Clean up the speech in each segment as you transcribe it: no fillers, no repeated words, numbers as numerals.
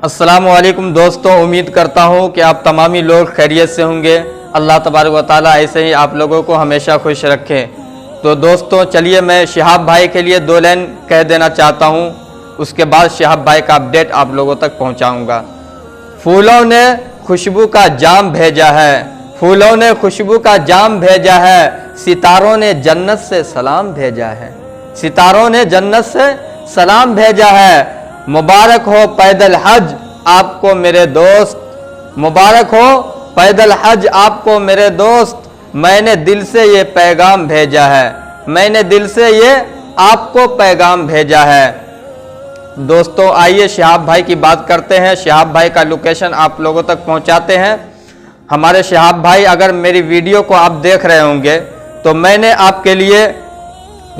अस्सलामुअलैकुम दोस्तों, उम्मीद करता हूँ कि आप तमामी लोग खैरियत से होंगे। अल्लाह तबारक व तआला ऐसे ही आप लोगों को हमेशा खुश रखे। तो दोस्तों चलिए, मैं शिहाब भाई के लिए 2 लाइन कह देना चाहता हूँ, उसके बाद शिहाब भाई का अपडेट आप लोगों तक पहुँचाऊँगा। फूलों ने खुशबू का जाम भेजा है, फूलों ने खुशबू का जाम भेजा है, सितारों ने जन्नत से सलाम भेजा है, सितारों ने जन्नत से सलाम भेजा है। मुबारक हो पैदल हज आपको मेरे दोस्त, मुबारक हो पैदल हज आपको मेरे दोस्त, मैंने दिल से ये पैगाम भेजा है, मैंने दिल से ये आपको पैगाम भेजा है। दोस्तों आइए शिहाब भाई की बात करते हैं, शिहाब भाई का लोकेशन आप लोगों तक पहुंचाते हैं। हमारे शिहाब भाई, अगर मेरी वीडियो को आप देख रहे होंगे तो मैंने आपके लिए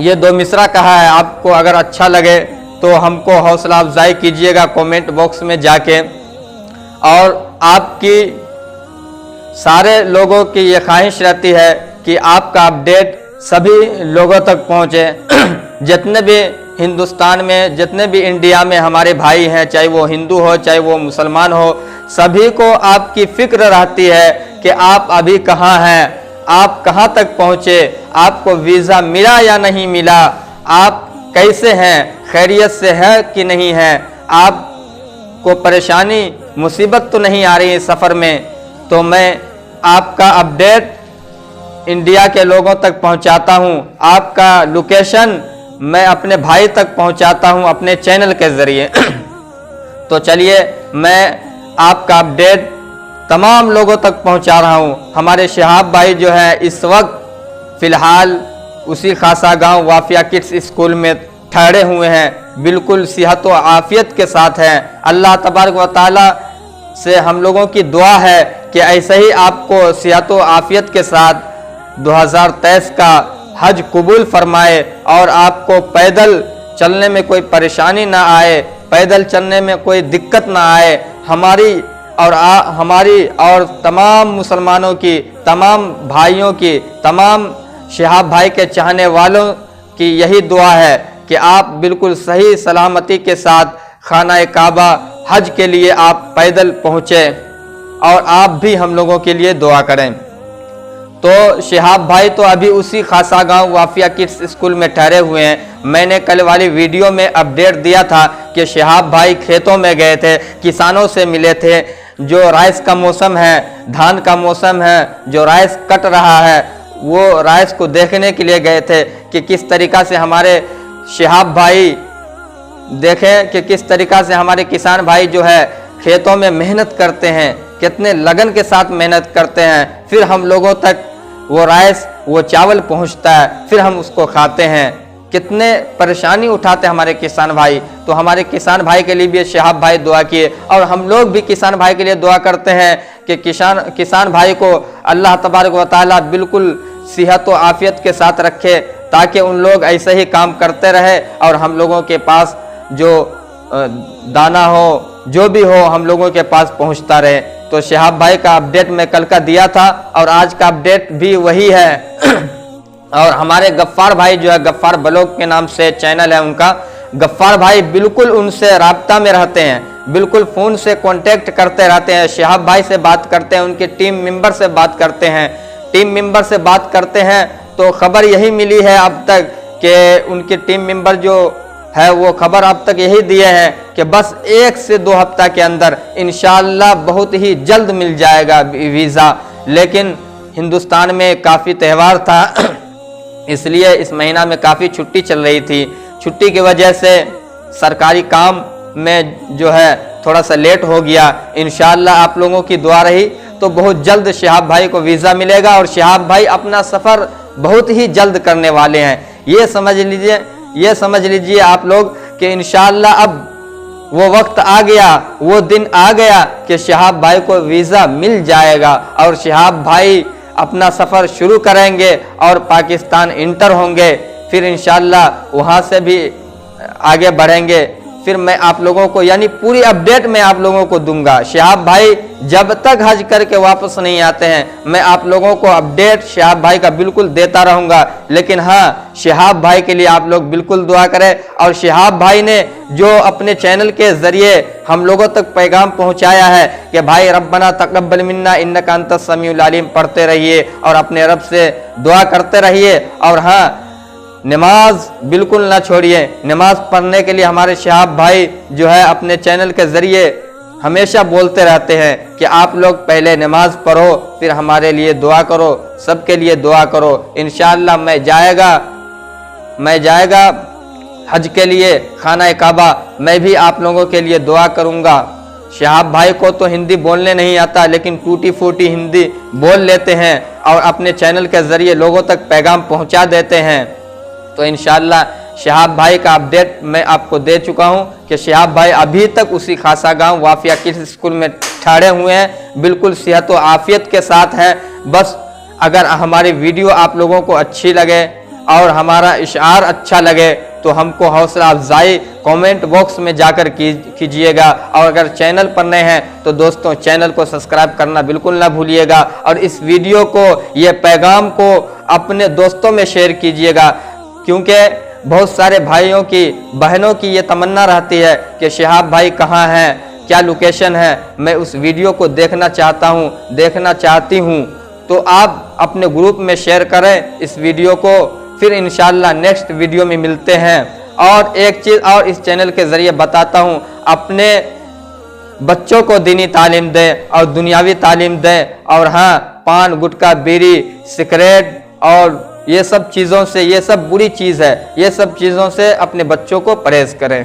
ये 2 मिसरा कहा है, आपको अगर अच्छा लगे तो हमको हौसला अफजाई कीजिएगा कमेंट बॉक्स में जाके। और आपकी सारे लोगों की ये ख्वाहिश रहती है कि आपका अपडेट सभी लोगों तक पहुँचे। जितने भी हिंदुस्तान में, जितने भी इंडिया में हमारे भाई हैं, चाहे वो हिंदू हो चाहे वो मुसलमान हो, सभी को आपकी फ़िक्र रहती है कि आप अभी कहाँ हैं, आप कहाँ तक पहुँचे, आपको वीज़ा मिला या नहीं मिला, आप कैसे हैं, खैरियत से है कि नहीं है, आपको परेशानी मुसीबत तो नहीं आ रही है सफ़र में। तो मैं आपका अपडेट इंडिया के लोगों तक पहुंचाता हूं, आपका लोकेशन मैं अपने भाई तक पहुंचाता हूं अपने चैनल के ज़रिए। तो चलिए, मैं आपका अपडेट तमाम लोगों तक पहुंचा रहा हूं। हमारे शिहाब भाई जो है इस वक्त फ़िलहाल उसी खासा गांव वाफिया किड्स स्कूल में ठहरे हुए हैं, बिल्कुल सेहत व आफियत के साथ हैं। अल्लाह तबारक व तआला से हम लोगों की दुआ है कि ऐसे ही आपको सेहत व आफियत के साथ 2023 का हज कबूल फरमाए और आपको पैदल चलने में कोई परेशानी ना आए, पैदल चलने में कोई दिक्कत ना आए। हमारी और तमाम मुसलमानों की, तमाम भाइयों की, तमाम शिहाब भाई के चाहने वालों की यही दुआ है कि आप बिल्कुल सही सलामती के साथ खाना काबा हज के लिए आप पैदल पहुँचे और आप भी हम लोगों के लिए दुआ करें। तो शिहाब भाई तो अभी उसी खासा गांव वाफिया किड्स स्कूल में ठहरे हुए हैं। मैंने कल वाली वीडियो में अपडेट दिया था कि शिहाब भाई खेतों में गए थे, किसानों से मिले थे। जो राइस का मौसम है, धान का मौसम है, जो राइस कट रहा है, वो राइस को देखने के लिए गए थे कि किस तरीक़ा से हमारे शिहाब भाई देखें कि किस तरीक़ा से हमारे किसान भाई जो है खेतों में मेहनत करते हैं, कितने लगन के साथ मेहनत करते हैं, फिर हम लोगों तक वो राइस, वो चावल पहुंचता है, फिर हम उसको खाते हैं। कितने परेशानी उठाते हैं हमारे किसान भाई। तो हमारे किसान भाई के लिए भी शिहाब भाई दुआ किए और हम लोग भी किसान भाई के लिए दुआ करते हैं कि किसान भाई को अल्लाह तबारक व तआला बिल्कुल सेहत व आफियत के साथ रखे, ताकि उन लोग ऐसे ही काम करते रहे और हम लोगों के पास जो दाना हो, जो भी हो, हम लोगों के पास पहुंचता रहे। तो शिहाब भाई का अपडेट मैं कल का दिया था और आज का अपडेट भी वही है। और हमारे गफ्फार भाई जो है, गफ्फार ब्लॉग के नाम से चैनल है उनका, गफ्फार भाई बिल्कुल उनसे राब्ता में रहते हैं, बिल्कुल फ़ोन से कांटेक्ट करते रहते हैं। शिहाब भाई से बात करते हैं, उनके टीम मेंबर से बात करते हैं, टीम मेंबर से बात करते हैं। तो खबर यही मिली है अब तक कि उनके टीम मेंबर जो है वो खबर अब तक यही दिए हैं कि बस 1 से 2 हफ्ता के अंदर इंशाअल्लाह बहुत ही जल्द मिल जाएगा वीज़ा। लेकिन हिंदुस्तान में काफ़ी त्यौहार था, इसलिए इस महीना में काफ़ी छुट्टी चल रही थी। छुट्टी की वजह से सरकारी काम में जो है थोड़ा सा लेट हो गया। इंशाअल्लाह आप लोगों की दुआ रही तो बहुत जल्द शिहाब भाई को वीज़ा मिलेगा और शिहाब भाई अपना सफ़र बहुत ही जल्द करने वाले हैं। ये समझ लीजिए आप लोग कि इंशाअल्लाह अब वो वक्त आ गया, वो दिन आ गया कि शिहाब भाई को वीज़ा मिल जाएगा और शिहाब भाई अपना सफ़र शुरू करेंगे और पाकिस्तान इंटर होंगे। फिर इंशाअल्लाह वहाँ से भी आगे बढ़ेंगे, फिर मैं आप लोगों को यानी पूरी अपडेट मैं आप लोगों को दूंगा। शहाब भाई जब तक हज करके वापस नहीं आते हैं मैं आप लोगों को अपडेट शहाब भाई का बिल्कुल देता रहूंगा। लेकिन हाँ, शहाब भाई के लिए आप लोग बिल्कुल दुआ करें। और शहाब भाई ने जो अपने चैनल के जरिए हम लोगों तक पैगाम पहुंचाया है कि भाई रब्बना तक़ब्बल मिन्ना इन्नका अंतस समीउल अलीम पढ़ते रहिए और अपने रब से दुआ करते रहिए। और हाँ, नमाज बिल्कुल ना छोड़िए। नमाज पढ़ने के लिए हमारे शहाब भाई जो है अपने चैनल के जरिए हमेशा बोलते रहते हैं कि आप लोग पहले नमाज पढ़ो, फिर हमारे लिए दुआ करो, सबके लिए दुआ करो। इंशाअल्लाह मैं जाएगा हज के लिए खाना काबा, मैं भी आप लोगों के लिए दुआ करूंगा। शहाब भाई को तो हिंदी बोलने नहीं आता, लेकिन टूटी फूटी हिंदी बोल लेते हैं और अपने चैनल के जरिए लोगों तक पैगाम पहुंचा देते हैं। तो इंशाअल्लाह शहाब भाई का अपडेट मैं आपको दे चुका हूं कि शहाब भाई अभी तक उसी खासा गांव वाफिया किड्स स्कूल में ठहरे हुए हैं, बिल्कुल सेहत व आफियत के साथ हैं। बस अगर हमारी वीडियो आप लोगों को अच्छी लगे और हमारा इशार अच्छा लगे तो हमको हौसला अफजाई कमेंट बॉक्स में जाकर कीजिएगा। और अगर चैनल पर नए हैं तो दोस्तों चैनल को सब्सक्राइब करना बिल्कुल ना भूलिएगा। और इस वीडियो को, ये पैगाम को अपने दोस्तों में शेयर कीजिएगा, क्योंकि बहुत सारे भाइयों की, बहनों की ये तमन्ना रहती है कि शहाब भाई कहाँ हैं, क्या लोकेशन है, मैं उस वीडियो को देखना चाहती हूँ। तो आप अपने ग्रुप में शेयर करें इस वीडियो को। फिर इंशाअल्लाह नेक्स्ट वीडियो में मिलते हैं। और एक चीज़ और इस चैनल के ज़रिए बताता हूँ, अपने बच्चों को दीनी तालीम दें और दुनियावी तालीम दें। और हाँ, पान, गुटखा, बीड़ी, सिगरेट और ये सब चीज़ों से, ये सब बुरी चीज़ है, ये सब चीज़ों से अपने बच्चों को परहेज करें।